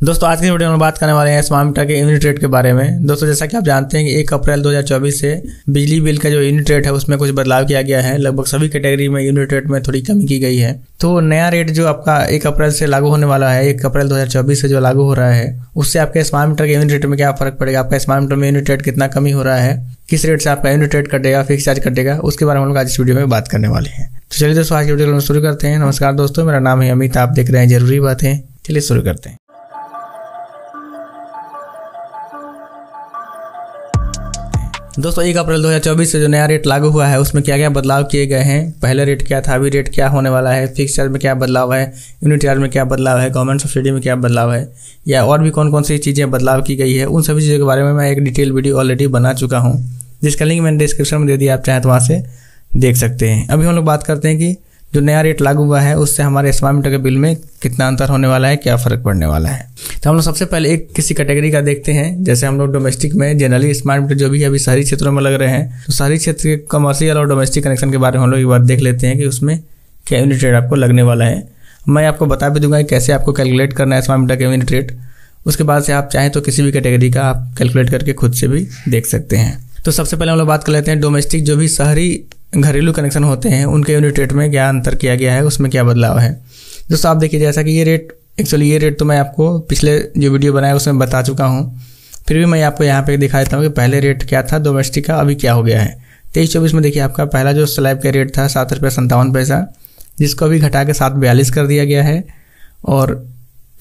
दोस्तों आज की वीडियो में बात करने वाले हैं स्मार्ट मीटर के यूनिट रेट के बारे में। दोस्तों जैसा कि आप जानते हैं कि 1 अप्रैल 2024 से बिजली बिल का जो यूनिट रेट है उसमें कुछ बदलाव किया गया है। लगभग सभी कैटेगरी में यूनिट रेट में थोड़ी कमी की गई है। तो नया रेट जो आपका 1 अप्रैल से लागू होने वाला है, 1 अप्रैल 2024 से जो लागू हो रहा है, उससे आपके स्मार्ट मीटर के यूनिट रेट में क्या फर्क पड़ेगा, आपका स्मार्ट मीटर में यूनिट रेट कितना कमी हो रहा है, किस रेट से आपका यूनिट रेट कटेगा, फिक्स चार्ज कटेगा, उसके बारे में हम लोग आज इस वीडियो में बात करने वाले हैं। तो चलिए दोस्तों आज की वीडियो शुरू करते हैं। नमस्कार दोस्तों, मेरा नाम है अमित, आप देख रहे हैं जरूरी बातें। चलिए शुरू करते हैं। दोस्तों 1 अप्रैल 2024 से जो नया रेट लागू हुआ है उसमें क्या क्या बदलाव किए गए हैं, पहले रेट क्या था, अभी रेट क्या होने वाला है, फिक्स चार्ज में क्या बदलाव है, यूनिट चार्ज में क्या बदलाव है, गवर्नमेंट सब्सिडी में क्या बदलाव है, या और भी कौन कौन सी चीज़ें बदलाव की गई है, उन सभी चीज़ों के बारे में मैं एक डिटेल वीडियो ऑलरेडी बना चुका हूँ, जिसका लिंक मैंने डिस्क्रिप्शन में दे दिया, आप चाहें तो वहाँ से देख सकते हैं। अभी हम लोग बात करते हैं कि जो नया रेट लागू हुआ है उससे हमारे स्मार्ट मीटर के बिल में कितना अंतर होने वाला है, क्या फ़र्क पड़ने वाला है। तो हम लोग सबसे पहले एक किसी कैटेगरी का देखते हैं। जैसे हम लोग डोमेस्टिक में जनरली स्मार्ट मीटर जो भी अभी शहरी क्षेत्रों में लग रहे हैं, तो शहरी क्षेत्र के कमर्शियल और डोमेस्टिक कनेक्शन के बारे में हम लोग एक बार देख लेते हैं कि उसमें क्या यूनिट रेट आपको लगने वाला है। मैं आपको बता भी दूंगा कि कैसे आपको कैलकुलेट करना है स्मार्ट मीटर का यूनिट रेट। उसके बाद से आप चाहें तो किसी भी कैटेगरी का आप कैलकुलेट करके खुद से भी देख सकते हैं। तो सबसे पहले हम लोग बात कर लेते हैं डोमेस्टिक जो भी शहरी घरेलू कनेक्शन होते हैं उनके यूनिट रेट में क्या अंतर किया गया है, उसमें क्या बदलाव है। दोस्तों आप देखिए, जैसा कि ये रेट तो मैं आपको पिछले जो वीडियो बनाया उसमें बता चुका हूँ, फिर भी मैं आपको यहाँ पे दिखा देता हूँ कि पहले रेट क्या था डोमेस्टिक का, अभी क्या हो गया है। 23-24 में देखिए आपका पहला जो स्लैब का रेट था 7 रुपये 57 पैसा, जिसको अभी घटा के 7.42 कर दिया गया है। और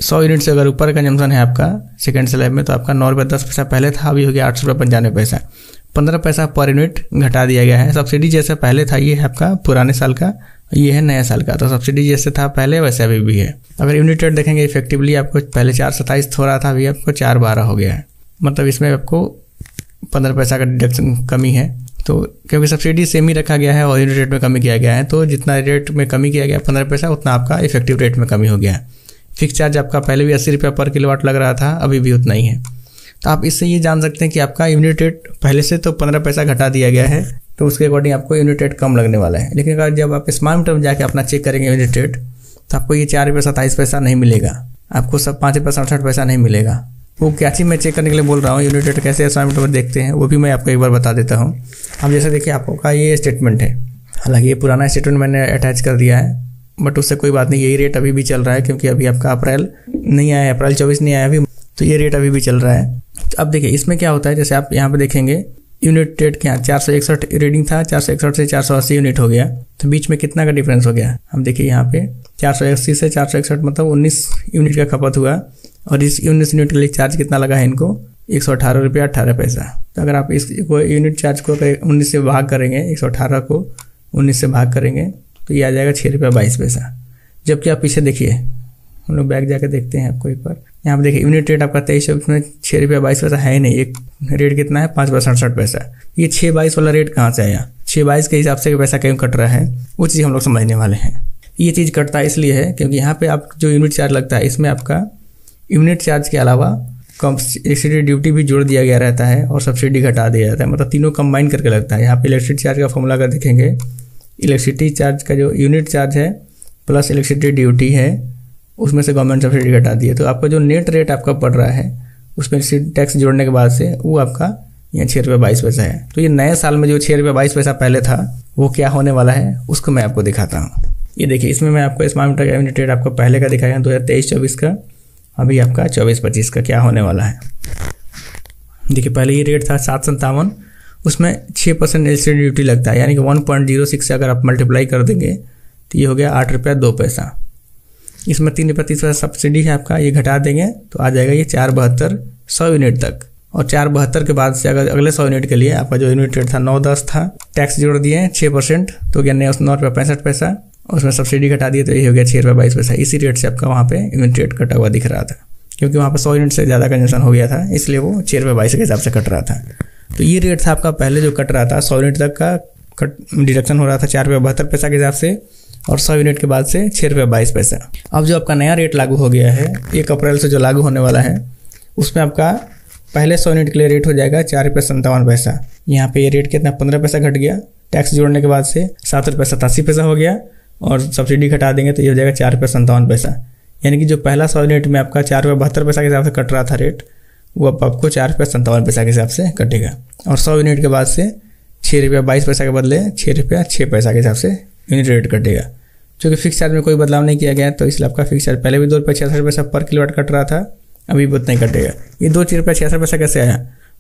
100 यूनिट से अगर ऊपर कंजम्पशन है आपका सेकेंड स्लैब में तो आपका 9 रुपये 10 पैसा पहले था, अभी हो गया 8 रुपये 95 पैसा, 15 पैसा पर यूनिट घटा दिया गया है। सब्सिडी जैसे पहले था ये है आपका पुराने साल का, ये है नया साल का। तो सब्सिडी जैसे था पहले वैसे अभी भी है। अगर यूनिट रेट देखेंगे इफेक्टिवली आपको पहले 4.27 हो रहा था, अभी आपको 4.12 हो गया है। मतलब इसमें आपको 15 पैसा का डिडक्शन कमी है। तो क्योंकि सब्सिडी सेम ही रखा गया है और यूनिट रेट में कमी किया गया है, तो जितना रेट में कमी किया गया 15 पैसा उतना आपका इफेक्टिव रेट में कमी हो गया है। फिक्स चार्ज आपका पहले भी 80 रुपये पर किलोवाट लग रहा था, अभी भी उतना ही है। तो आप इससे ये जान सकते हैं कि आपका यूनिट रेट पहले से तो 15 पैसा घटा दिया गया है, तो उसके अकॉर्डिंग आपको यूनिट रेट कम लगने वाला है। लेकिन अगर जब आप स्मार्ट मीटर में जाके अपना चेक करेंगे यूनिट रेट, तो आपको ये 4 रुपये 27 पैसा नहीं मिलेगा, आपको सब 5 रुपये 67 पैसा नहीं मिलेगा। वो क्या चीज़ मैं चेक करने के लिए बोल रहा हूँ, यूनिट रेट कैसे स्मार्ट मीटर में देखते हैं वो भी मैं आपको एक बार बता देता हूँ। अब जैसे देखिए आपका ये स्टेटमेंट है, हालांकि ये पुराना स्टेटमेंट मैंने अटैच कर दिया है, बट उससे कोई बात नहीं, यही रेट अभी भी चल रहा है क्योंकि अभी आपका अप्रैल नहीं आया, अप्रैल 24 नहीं आया अभी, तो ये रेट अभी भी चल रहा है। अब देखिए इसमें क्या होता है, जैसे आप यहाँ पे देखेंगे यूनिट रेट क्या 461 रीडिंग था, 461 से 480 यूनिट हो गया, तो बीच में कितना का डिफरेंस हो गया। हम देखिए यहाँ पे 480 से 461 मतलब 19 यूनिट का खपत हुआ, और इस 19 यूनिट के लिए चार्ज कितना लगा है इनको, 118 रुपया 18 पैसा। तो अगर आप इस यूनिट चार्ज को 19 से भाग करेंगे, 118 को 19 से भाग करेंगे तो ये आ जाएगा 6 रुपया 22 पैसा। जबकि आप पीछे देखिए, हम लोग बैक जाके देखते हैं आपको एक बार, यहाँ पे देखिए यूनिट रेट आपका 23-24 में 6 रुपया 22 पैसा है नहीं, एक रेट कितना है 5 रुपया 67 पैसा। ये 6.22 वाला रेट कहाँ से आया, 6.22 के हिसाब से पैसा क्यों कट रहा है, वो चीज़ हम लोग समझने वाले हैं। ये चीज़ कटता इसलिए है क्योंकि यहाँ पे आप जो यूनिट चार्ज लगता है इसमें आपका यूनिट चार्ज के अलावा इलेक्ट्रिसिटी ड्यूटी भी जोड़ दिया गया रहता है और सब्सिडी घटा दिया जाता है, मतलब तीनों कंबाइन करके लगता है। यहाँ पे इलेक्ट्रिसिटी चार्ज का फॉर्मूला अगर देखेंगे, इलेक्ट्रिसिटी चार्ज का जो यूनिट चार्ज है प्लस इलेक्ट्रिसिटी ड्यूटी है, उसमें से गवर्नमेंट सब्सिडी घटा दी है, तो आपका जो नेट रेट आपका पड़ रहा है उसमें टैक्स जोड़ने के बाद से वो आपका यहाँ 6 रुपये 22 पैसा है। तो ये नए साल में जो 6 रुपये 22 पैसा पहले था वो क्या होने वाला है उसको मैं आपको दिखाता हूँ। ये देखिए इसमें मैं आपको स्मार्ट मीटर का यूनिट रेट आपको पहले का दिखाया 2023-24 का, अभी आपका 24-25 का क्या होने वाला है। देखिए पहले ये रेट था 757, उसमें 6% एलसीडी ड्यूटी लगता है, यानी कि 1.06 से अगर आप मल्टीप्लाई कर देंगे तो ये हो गया 8 रुपया 2 पैसा। इसमें 3 रुपया 30 पैसा सब्सिडी है आपका, ये घटा देंगे तो आ जाएगा ये 4.72 100 यूनिट तक। और 4.72 के बाद से अगर अगले 100 यूनिट के लिए आपका जो यूनिट रेट था 9.10 था, टैक्स जोड़ दिए 6% तो क्या 9 रुपया 65 पैसा, और उसमें सब्सिडी घटा दिए तो ये हो गया 6 रुपया 22 पैसा। इसी रेट से आपका वहाँ पे यूनिट रेट कटा हुआ दिख रहा था, क्योंकि वहाँ पर 100 यूनिट से ज़्यादा कंजम्पशन हो गया था, इसलिए वो 6 रुपया 22 के हिसाब से कट रहा था। तो ये रेट था आपका पहले जो कट रहा था, 100 यूनिट तक का डिडक्शन हो रहा था 4 रुपया 72 पैसा के हिसाब से, और 100 यूनिट के बाद से 6 रुपया 22 पैसा। अब जो आपका नया रेट लागू हो गया है 1 अप्रैल से जो लागू होने वाला है, उसमें आपका पहले 100 यूनिट के लिए रेट हो जाएगा 4 रुपया 57 पैसा। यहाँ पे ये रेट कितना 15 पैसा घट गया, टैक्स जोड़ने के बाद से 7 रुपया 87 पैसा हो गया, और सब्सिडी घटा देंगे तो ये हो जाएगा 4 रुपया 57 पैसा। यानी कि जो पहला 100 यूनिट में आपका 4 रुपये 72 पैसा के हिसाब से कट रहा था रेट, वो अब आपको 4 रुपये 57 पैसा के हिसाब से कटेगा। और 100 यूनिट के बाद से 6 रुपये 22 पैसा के बदले 6 रुपये 6 पैसा के हिसाब से यूनिट रेट कटेगा। क्योंकि फिक्स चार्ज में कोई बदलाव नहीं किया गया है, तो इसलिए आपका फिक्स चार्ज पहले भी 2 रुपये 66 पैसा पर किलोवाट कट रहा था, अभी भी उतना ही कटेगा। ये 2 रुपये 66 पैसा कैसे आया?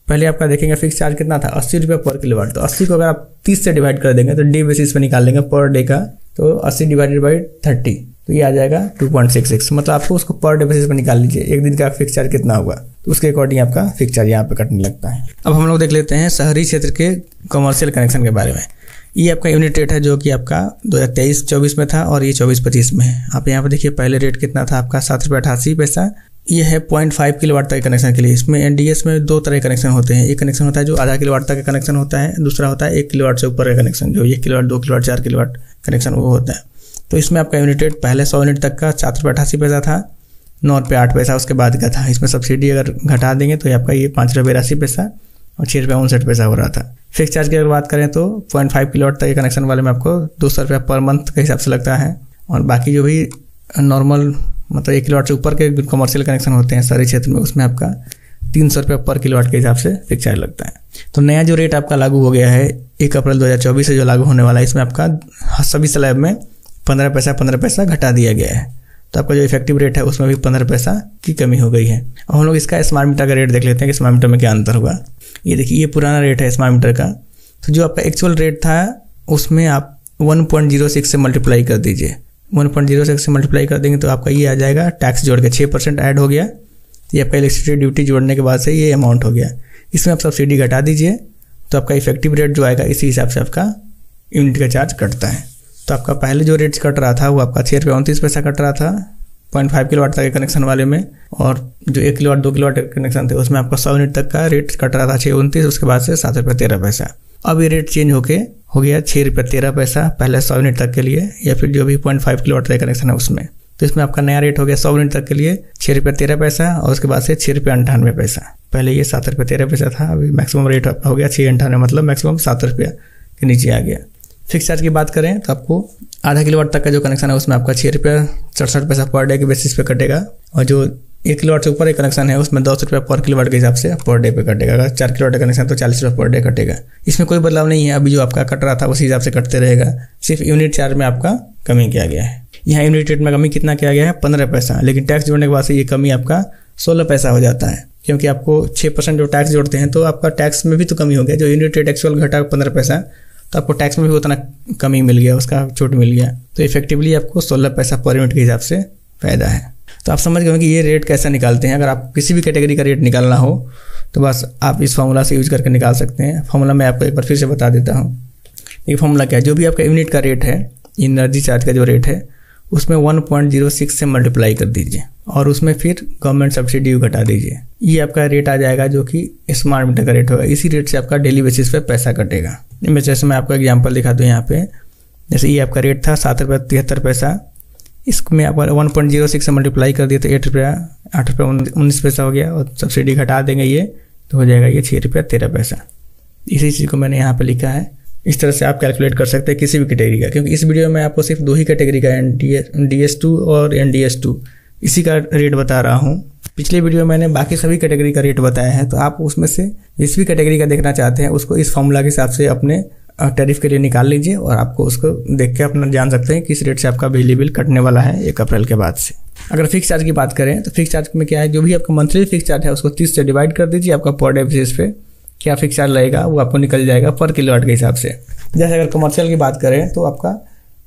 पहले आपका देखेंगे फिक्स चार्ज कितना था, 80 रुपये पर किलोवाट। तो 80 को अगर आप 30 से डिवाइड कर देंगे तो डे बेसिस पे निकाल लेंगे पर डे का, तो 80 डिवाइडेड बाई 30, तो ये आ जाएगा 2.66। मतलब आपको उसको पर डे बेसिस पे निकाल लीजिए, एक दिन का फिक्स चार्ज कितना होगा, तो उसके अकॉर्डिंग आपका फिक्स चार्ज यहाँ पे कटने लगता है। अब हम लोग देख लेते हैं शहरी क्षेत्र के कमर्शियल कनेक्शन के बारे में। ये आपका यूनिट रेट है जो कि आपका 2023-24 में था और ये 24-25 में है। आप यहाँ पे देखिए पहले रेट कितना था आपका 7 रुपये 88 पैसा। ये है 0.5 किलोवाट तक के कनेक्शन के लिए। इसमें एनडीएस में 2 तरह के कनेक्शन होते हैं। एक कनेक्शन होता है जो आधा किलोवाट तक का कनेक्शन होता है, दूसरा होता है 1 किलोवाट से ऊपर का कनेक्शन, जो 1 किलोवाट 2 किलोवाट 4 किलोवाट कनेक्शन वो होता है। तो इसमें आपका यूनिट रेट पहले 100 यूनिट तक का 7 रुपये 88 पैसा था, 9 रुपये 8 पैसा उसके बाद का था। इसमें सब्सिडी अगर घटा देंगे तो आपका ये 5 रुपये 82 पैसा और 6 रुपये 59 पैसा हो रहा था। फिक्स चार्ज की अगर बात करें तो 0.5 किलोवाट तक के कनेक्शन वाले में आपको 200 रुपये पर मंथ के हिसाब से लगता है, और बाकी जो भी नॉर्मल मतलब 1 किलोवाट से ऊपर के कमर्शियल कनेक्शन होते हैं शहरी क्षेत्र में, उसमें आपका 300 रुपये पर किलोवाट के हिसाब से फिक्स चार्ज लगता है। तो नया जो रेट आपका लागू हो गया है 1 अप्रैल 2024 से जो लागू होने वाला है, इसमें आपका सभी स्लैब में 15 पैसा घटा दिया गया है। तो आपका जो इफेक्टिव रेट है उसमें भी 15 पैसा की कमी हो गई है। अब हम लोग इसका स्मार्ट मीटर का रेट देख लेते हैं कि स्मार्ट मीटर में क्या अंतर होगा। ये देखिए ये पुराना रेट है स्मार्ट मीटर का। तो जो आपका एक्चुअल रेट था उसमें आप 1.06 से मल्टीप्लाई कर दीजिए। 1.06 से मल्टीप्लाई कर देंगे तो आपका ये आ जाएगा, टैक्स जोड़ के 6% ऐड हो गया। ये आपका इलेक्ट्रिसिटी ड्यूटी जोड़ने के बाद से ये अमाउंट हो गया। इसमें आप सब्सिडी घटा दीजिए तो आपका इफेक्टिव रेट जो आएगा इसी हिसाब से आपका यूनिट का चार्ज कटता है। तो आपका पहले जो रेट्स कट रहा था वो आपका 6 रुपये 29 पैसा कट रहा था 0.5 किलोवाट तक के कनेक्शन वाले में, और जो 1 किलोवाट 2 किलोवाट कनेक्शन थे उसमें आपका 100 यूनिट तक का रेट कट रहा था 6.29, उसके बाद से 7 रुपये 13 पैसा। अब ये रेट चेंज होके हो गया 6 रुपये 13 पैसा पहले 100 यूनिट तक के लिए, या फिर जो भी 0.5 किलोवाट तक कनेक्शन है उसमें। तो इसमें आपका नया रेट हो गया 100 यूनिट तक के लिए 6 रुपये 13 पैसा, और उसके बाद से 6 रुपये 98 पैसा। पहले ये 7 रुपये 13 पैसा था, अभी मैक्सिमम रेट हो गया 6.98, मतलब मैक्सिमम 7 रुपये के नीचे आ गया। फिक्स चार्ज की बात करें तो आपको आधा किलोवाट तक का जो कनेक्शन है उसमें आपका 6 रुपये 67 पैसा पर डे के बेसिस पे कटेगा, और जो 1 किलोवाट से ऊपर एक कनेक्शन है उसमें 10 रुपये पर किलोवाट के हिसाब से पर डे पे कटेगा। अगर 4 किलोवाट का कनेक्शन तो 40 रुपये पर डे कटेगा। इसमें कोई बदलाव नहीं है, अभी जो आपका कट रहा था उसी हिसाब से कटते रहेगा। सिर्फ यूनिट चार्ज में आपका कमी किया गया है। यहाँ यूनिट रेट में कमी कितना किया गया है 15 पैसा, लेकिन टैक्स जोड़ने के बाद से ये कमी आपका 16 पैसा हो जाता है, क्योंकि आपको 6% जो टैक्स जोड़ते हैं तो आपका टैक्स में भी तो कमी हो गया। जो यूनिट रेट एक्चुअल घटा 15 पैसा तो आपको टैक्स में भी उतना कमी मिल गया, उसका छूट मिल गया। तो इफेक्टिवली आपको 16 पैसा पर यूनिट के हिसाब से फायदा है। तो आप समझ गए कि ये रेट कैसे निकालते हैं। अगर आप किसी भी कैटेगरी का रेट निकालना हो तो बस आप इस फॉर्मूला से यूज करके निकाल सकते हैं। फॉर्मूला मैं आपको एक बार फिर से बता देता हूँ। ये फॉर्मूला क्या है, जो भी आपका यूनिट का रेट है, एनर्जी चार्ज का जो रेट है उसमें 1.06 से मल्टीप्लाई कर दीजिए, और उसमें फिर गवर्नमेंट सब्सिडी घटा दीजिए। ये आपका रेट आ जाएगा जो कि स्मार्ट मीटर का रेट होगा। इसी रेट से आपका डेली बेसिस पे पैसा कटेगा। जैसे मैं आपको एग्जांपल दिखा दूँ यहाँ पे, जैसे ये आपका रेट था 7 रुपये 73 पैसा, इसमें आप 1.06 से मल्टीप्लाई कर दिए तो 8 रुपये 19 पैसा हो गया, और सब्सिडी घटा देंगे ये तो हो जाएगा ये 6 रुपये 13 पैसा। इसी चीज़ को मैंने यहाँ पे लिखा है। इस तरह से आप कैलकुलेट कर सकते हैं किसी भी कैटेगरी का, क्योंकि इस वीडियो में आपको सिर्फ 2 ही कैटेगरी का NDS2 और NDS2 इसी का रेट बता रहा हूँ। पिछले वीडियो में मैंने बाकी सभी कैटेगरी का रेट बताया है, तो आप उसमें से जिस भी कैटेगरी का देखना चाहते हैं उसको इस फॉर्मूला के हिसाब से अपने टैरिफ के लिए निकाल लीजिए, और आपको उसको देख के अपना जान सकते हैं किस रेट से आपका बिजली बिल कटने वाला है 1 अप्रैल के बाद से। अगर फिक्स चार्ज की बात करें तो फिक्स चार्ज में क्या है, जो भी आपका मंथली फिक्स चार्ज है उसको 30 से डिवाइड कर दीजिए। आपका पर डे बेसिस पे क्या फिक्स चार्ज लगेगा वो आपको निकल जाएगा पर किलोवाट के हिसाब से। जैसे अगर कमर्शियल की बात करें तो आपका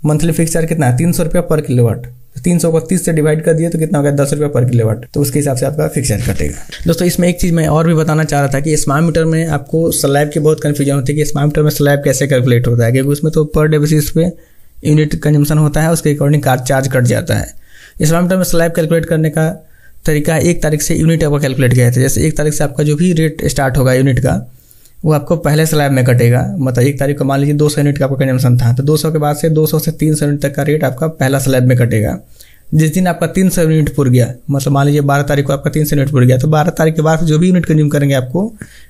मंथली फिक्स चार्ज कितना है 300 रुपये पर किलोवाट। 300 को 30 से डिवाइड कर दिए तो कितना हो गया 10 रुपये पर किलोवाट। तो उसके हिसाब से आपका फिक्स चार्ज कटेगा। दोस्तों इसमें एक चीज़ मैं और भी बताना चाह रहा था कि स्मार्ट मीटर में आपको स्लैब की बहुत कन्फ्यूजन होती है कि स्मार्ट मीटर में स्लैब कैसे कैलकुलेट होता है, क्योंकि उसमें तो पर डे बेसिस पे यूनिट कंजम्पशन होता है, उसके अकॉर्डिंग चार्ज कट जाता है। स्मार्ट मीटर में स्लैब कैलकुलेट करने का तरीका 1 तारीख से यूनिट आपका कैलकुलेट किया जाता है। जैसे 1 तारीख से आपका जो भी रेट स्टार्ट होगा यूनिट का वो आपको पहले स्लैब में कटेगा। मतलब 1 तारीख को मान लीजिए 200 यूनिट का आपका कंजम्पशन था, तो 200 के बाद से 200 से 300 यूनिट तक का रेट आपका पहला स्लैब में कटेगा। जिस दिन आपका 300 यूनिट पुर गया, मतलब मान लीजिए 12 तारीख को आपका 300 यूनिट पुर गया, तो 12 तारीख के बाद जो भी यूनिट कंज्यूम करेंगे आपको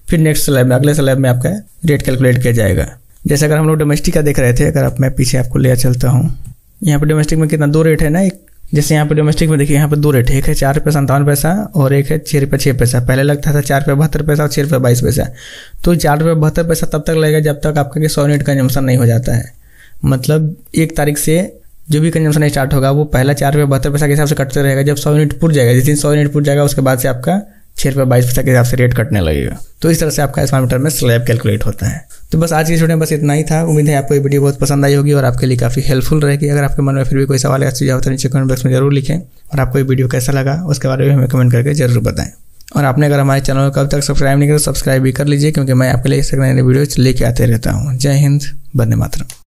फिर नेक्स्ट स्लैब में अगले स्लैब में आपका रेट कैलकुलेट किया जाएगा। जैसे अगर हम लोग डोमेस्टिक का देख रहे थे, अगर मैं पीछे आपको ले चलता हूँ, यहाँ पर डोमेस्टिक में कितना 2 रेट है ना, एक जैसे यहाँ पे डोमेस्टिक में देखिए, यहाँ पे 2 रेट है, एक है 4 रुपये 57 पैसा और एक है 6 रुपये 6 पैसा। पहले लगता था 4 रुपये 72 पैसा और 6 रुपये 22 पैसा। तो 4 रुपये 72 पैसा तब तक लगेगा जब तक आपका 100 यूनिट कंजम्पशन नहीं हो जाता है। मतलब 1 तारीख से जो भी कंजम्पशन स्टार्ट होगा वो पहला 4 रुपये 72 पैसा के हिसाब से कटते रहेगा। जब 100 यूनिट पूर जाएगा, जिस दिन 100 यूनिट पूर जाएगा उसके बाद से आपका 6 रुपये 22 पैसा के हिसाब से रेट कटने लगेगा। तो इस तरह से आपका स्मार्ट मीटर में स्लैब कैलकुलेट होता है। तो बस आज की वीडियो में बस इतना ही था। उम्मीद है आपको ये वीडियो बहुत पसंद आई होगी और आपके लिए काफ़ी हेल्पफुल रहेगी। अगर आपके मन में फिर भी कोई सवाल या सुझाव तो नीचे कमेंट बॉक्स में जरूर लिखें और आपको ये वीडियो कैसा लगा उसके बारे में हमें कमेंट करके जरूर बताएं। और आपने अगर हमारे चैनल को कब तक सब्सक्राइब नहीं किया तो सब्सक्राइब भी कर लीजिए, क्योंकि मैं आपके लिए इस तरह नए वीडियो लेके आते रहता हूँ। जय हिंद, वंदे मातरम।